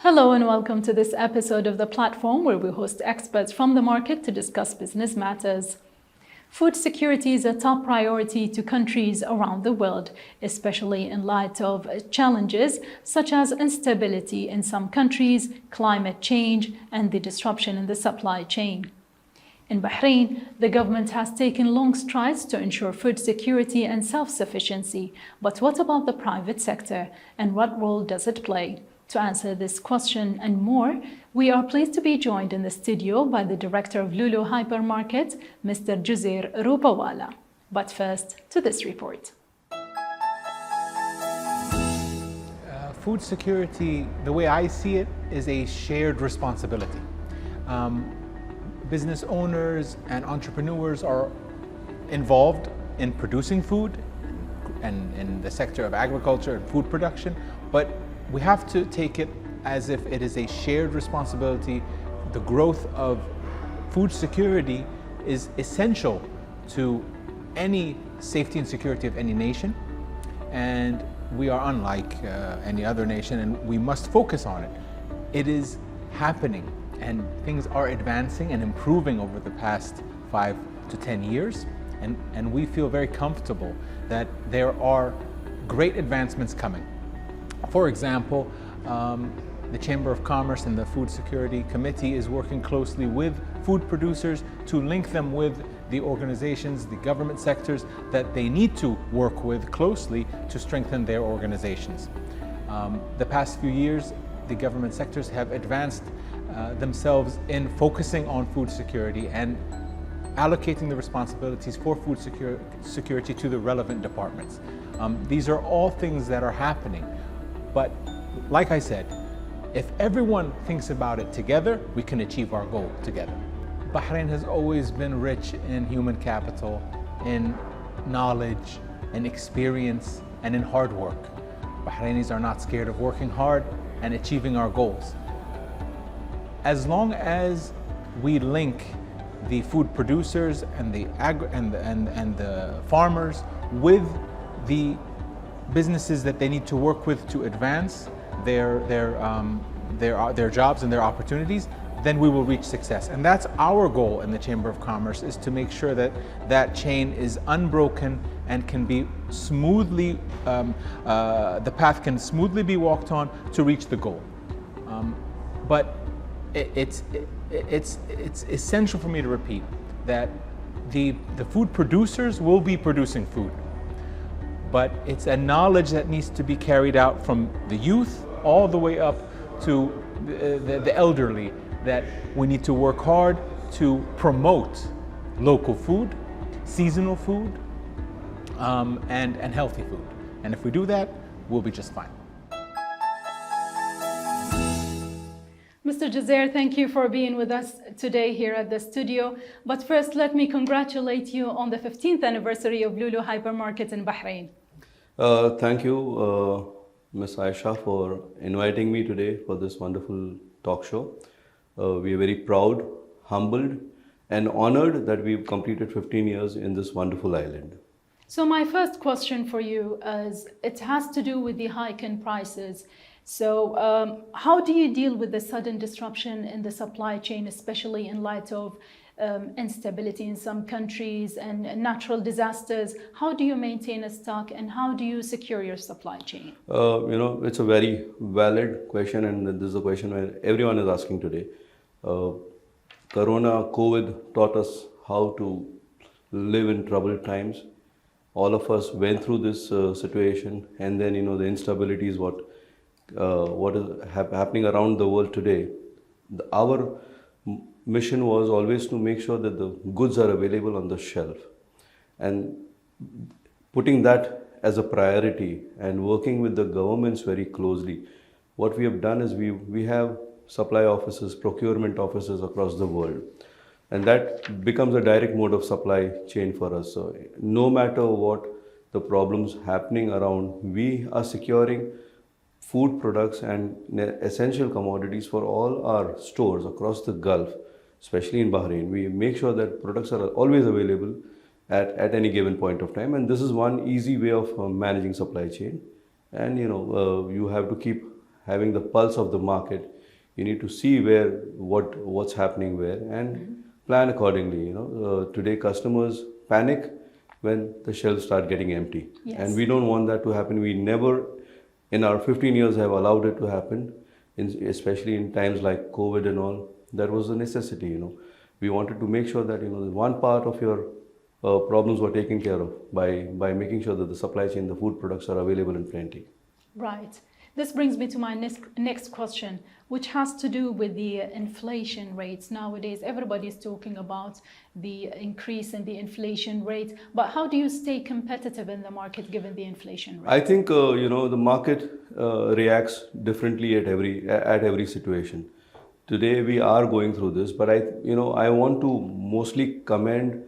Hello and welcome to this episode of The Platform, where we host experts from the market to discuss business matters. Food security is a top priority to countries around the world, especially in light of challenges such as instability in some countries, climate change, and the disruption in the supply chain. In Bahrain, the government has taken long strides to ensure food security and self-sufficiency. But what about the private sector, and what role does it play? To answer this question and more, we are pleased to be joined in the studio by the Director of Lulu Hypermarket, Mr. Juzer Rupawala. But first, to this report. Food security, the way I see it, is a shared responsibility. Business owners and entrepreneurs are involved in producing food and in the sector of agriculture and food production, but we have to take it as if it is a shared responsibility. The growth of food security is essential to any safety and security of any nation, and we are unlike any other nation, and we must focus on it. It is happening, and things are advancing and improving over the past 5 to 10 years, and we feel very comfortable that there are great advancements coming. For example, the Chamber of Commerce and the Food Security Committee is working closely with food producers to link them with the organizations, the government sectors that they need to work with closely to strengthen their organizations. The past few years, the government sectors have advanced themselves in focusing on food security and allocating the responsibilities for food security to the relevant departments. These are all things that are happening. But like I said, if everyone thinks about it together, we can achieve our goal together. Bahrain has always been rich in human capital, in knowledge, in experience, and in hard work. Bahrainis are not scared of working hard and achieving our goals. As long as we link the food producers and the farmers with the businesses that they need to work with to advance their jobs and their opportunities, then we will reach success. And that's our goal in the Chamber of Commerce, is to make sure that that chain is unbroken and can be smoothly, the path can smoothly be walked on to reach the goal. But it's essential for me to repeat that the food producers will be producing food, but it's a knowledge that needs to be carried out from the youth all the way up to the elderly, that we need to work hard to promote local food, seasonal food, and healthy food. And if we do that, we'll be just fine. Mr. Juzer, thank you for being with us today here at the studio. But first, let me congratulate you on the 15th anniversary of Lulu Hypermarket in Bahrain. Thank you, Ms. Aisha, for inviting me today for this wonderful talk show. We are very proud, humbled, and honored that we've completed 15 years in this wonderful island. So my first question for you is, it has to do with the hike in prices. So how do you deal with the sudden disruption in the supply chain, especially in light of instability in some countries and natural disasters? How do you maintain a stock, and how do you secure your supply chain? It's a very valid question, and this is a question where everyone is asking today. Corona, COVID taught us how to live in troubled times. All of us went through this situation, and then the instability is what is happening around the world today. Our mission was always to make sure that the goods are available on the shelf, and putting that as a priority and working with the governments very closely. What we have done is we have supply offices, procurement offices across the world, and that becomes a direct mode of supply chain for us. So no matter what the problems happening around, we are securing food products and essential commodities for all our stores across the Gulf, especially in Bahrain. We make sure that products are always available at any given point of time, and this is one easy way of managing supply chain. And you have to keep having the pulse of the market. You need to see what's happening where and plan accordingly. Today customers panic when the shelves start getting empty, and we don't want that to happen. We never, in our 15 years, have allowed it to happen. Especially in times like COVID and all, that was a necessity. We wanted to make sure that one part of your problems were taken care of by making sure that the supply chain, the food products are available in plenty. Right. This brings me to my next question, which has to do with the inflation rates. Nowadays, everybody is talking about the increase in the inflation rate, but how do you stay competitive in the market given the inflation rate? I think the market reacts differently at every situation. Today we are going through this, but I want to mostly commend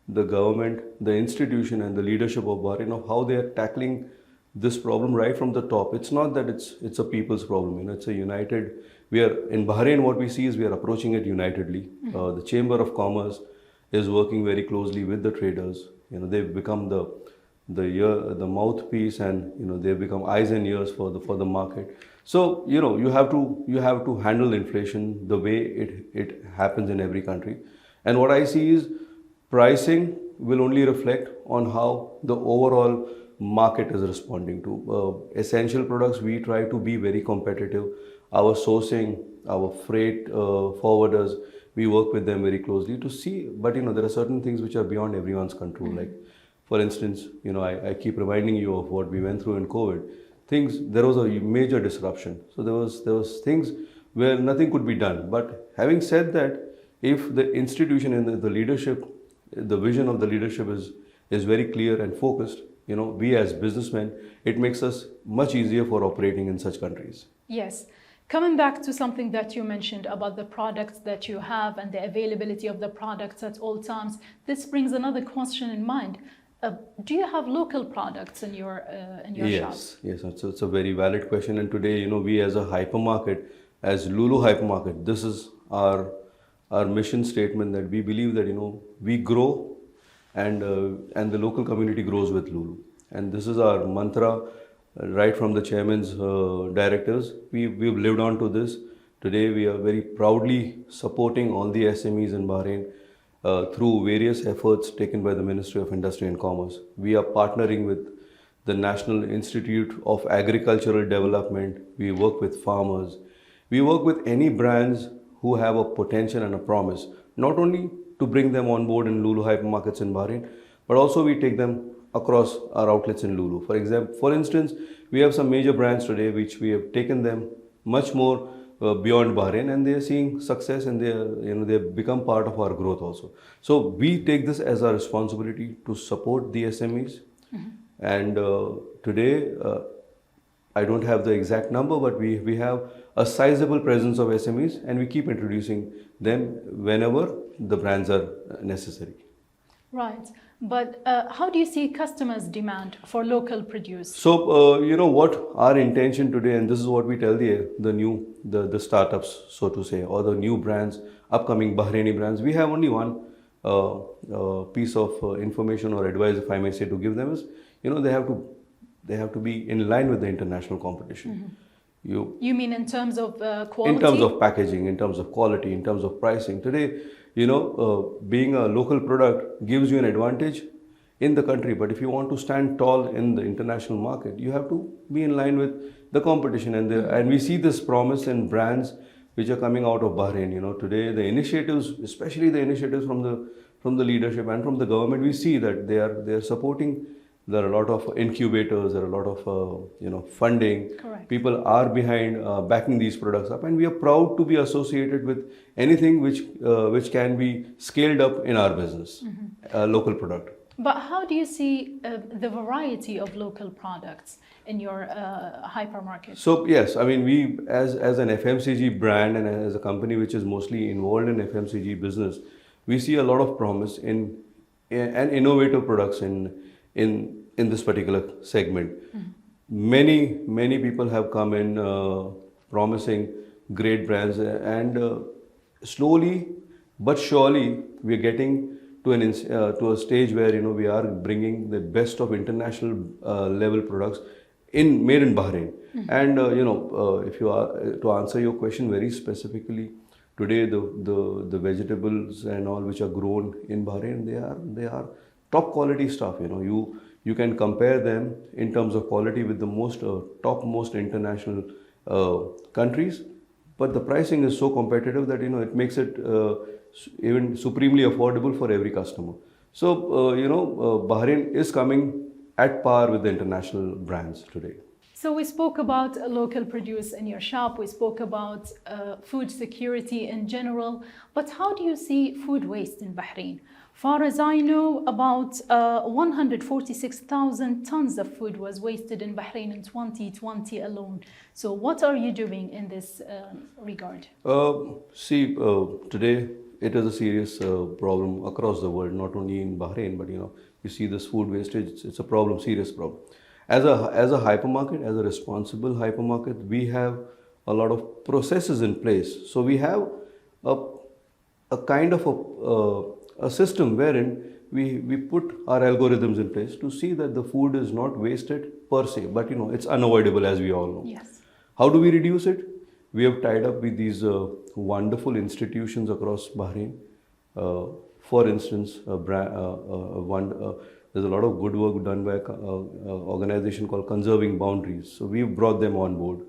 the government, the institution, and the leadership of Bahrain of how they are tackling this problem right from the top. It's not that it's a people's problem. It's a united. We are in Bahrain. What we see is we are approaching it unitedly. The Chamber of Commerce is working very closely with the traders. They've become the mouthpiece, and they've become eyes and ears for the market. So you have to handle inflation the way it happens in every country. And what I see is pricing will only reflect on how the overall market is responding to. Essential products, we try to be very competitive. Our sourcing, our freight forwarders, we work with them very closely to see. But there are certain things which are beyond everyone's control. Like, for instance, I keep reminding you of what we went through in COVID. There was a major disruption. So there was things where nothing could be done. But having said that, if the institution and the leadership, the vision of the leadership is very clear and focused, we as businessmen, it makes us much easier for operating in such countries. Yes. Coming back to something that you mentioned about the products that you have and the availability of the products at all times, this brings another question in mind. Do you have local products in your shop? Yes, it's a very valid question. And today, we as a hypermarket, as Lulu hypermarket, this is our mission statement that we believe that we grow and the local community grows with Lulu. And this is our mantra right from the chairman's directives. We've lived on to this. Today we are very proudly supporting all the SMEs in Bahrain through various efforts taken by the Ministry of Industry and Commerce. We are partnering with the National Institute of Agricultural Development. We work with farmers. We work with any brands who have a potential and a promise, not only to bring them on board in Lulu hypermarkets in Bahrain, but also we take them across our outlets in Lulu. For instance, we have some major brands today which we have taken them much more beyond Bahrain, and they are seeing success, and they have become part of our growth also. So we take this as our responsibility to support the SMEs. And today, I don't have the exact number, but we have a sizable presence of SMEs, and we keep introducing them whenever the brands are necessary. Right. But how do you see customers' demand for local produce? So, what our intention today, and this is what we tell the startups, so to say, or the new brands, upcoming Bahraini brands, we have only one piece of information or advice, if I may say, to give them is, they have to be in line with the international competition. You mean in terms of quality? In terms of packaging, in terms of quality, in terms of pricing. Today, being a local product gives you an advantage in the country. But if you want to stand tall in the international market, you have to be in line with the competition. And we see this promise in brands which are coming out of Bahrain. Today the initiatives, especially the initiatives from the leadership and from the government, we see that they are supporting. There are a lot of incubators, there are a lot of funding. Correct. People are behind backing these products up, and we are proud to be associated with anything which can be scaled up in our business, a local product. But how do you see the variety of local products in your hypermarket? So yes, I mean, we as an FMCG brand and as a company which is mostly involved in FMCG business, we see a lot of promise in and innovative products in this particular segment. Many people have come in promising great brands, and slowly but surely we are getting to a stage where we are bringing the best of international level products made in Bahrain. And if you are to answer your question very specifically, today the vegetables and all which are grown in Bahrain, they are top quality stuff. You can compare them in terms of quality with the topmost international countries, but the pricing is so competitive that it makes it even supremely affordable for every customer. So Bahrain is coming at par with the international brands today. So we spoke about local produce in your shop, we spoke about food security in general, but how do you see food waste in Bahrain? Far as I know, about 146,000 tons of food was wasted in Bahrain in 2020 alone. So what are you doing in this regard? Today it is a serious problem across the world, not only in Bahrain, but you see this food wastage, it's a problem, serious problem. As a hypermarket, as a responsible hypermarket, we have a lot of processes in place. So we have a kind of a system wherein we put our algorithms in place to see that the food is not wasted per se, but it's unavoidable, as we all know. Yes. How do we reduce it? We have tied up with these wonderful institutions across Bahrain. For instance, there's a lot of good work done by an organization called Conserving Boundaries. So we've brought them on board.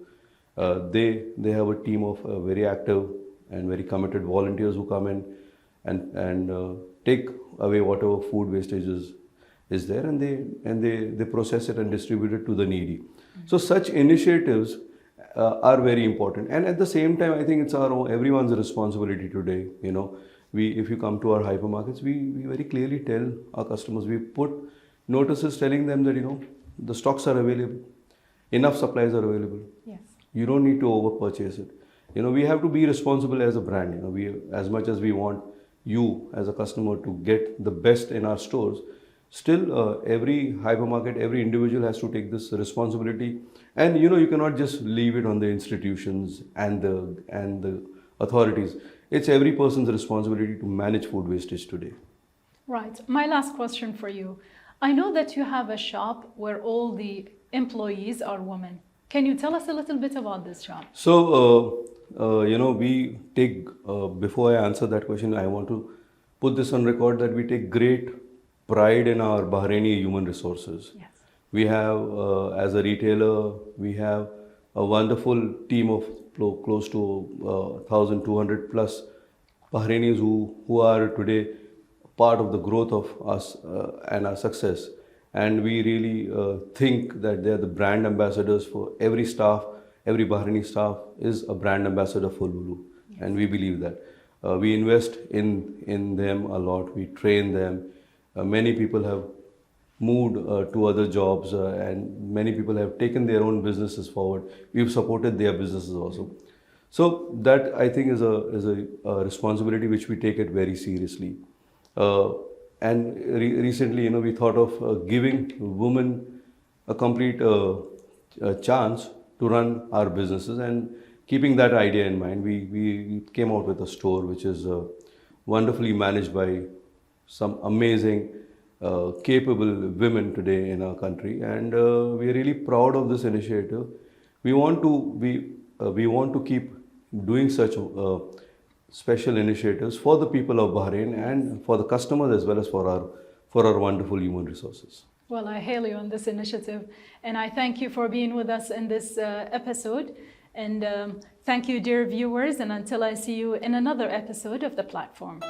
They have a team of very active and very committed volunteers who come in and take away whatever food wastage is there, and they process it and distribute it to the needy. So such initiatives are very important, and at the same time, I think it's everyone's responsibility today. If you come to our hypermarkets, we very clearly tell our customers, we put notices telling them that the stocks are available, enough supplies are available. Yes. You don't need to over purchase it. We have to be responsible as a brand. We, as much as we want you as a customer to get the best in our stores, still every hypermarket, every individual has to take this responsibility, and you cannot just leave it on the institutions and the authorities. It's every person's responsibility to manage food wastage today. Right. My last question for you. I know that you have a shop where all the employees are women. Can you tell us a little bit about this shop? So, we take, before I answer that question, I want to put this on record that we take great pride in our Bahraini human resources. Yes. We have, as a retailer, we have a wonderful team of close to 1,200 plus Bahrainis who are today part of the growth of us and our success. And we really think that they are the brand ambassadors for every staff. Every Bahraini staff is a brand ambassador for Lulu. Yes. And we believe that. We invest in them a lot. We train them. Many people have moved to other jobs, and many people have taken their own businesses forward. We've supported their businesses also. So that, I think, is a responsibility which we take it very seriously. And recently, we thought of giving women a complete chance to run our businesses, and keeping that idea in mind, we came out with a store which is wonderfully managed by some amazing capable women today in our country, and we are really proud of this initiative. We want to keep doing such special initiatives for the people of Bahrain and for the customers, as well as for our wonderful human resources. Well, I hail you on this initiative, and I thank you for being with us in this episode. And thank you, dear viewers, and until I see you in another episode of The Platform.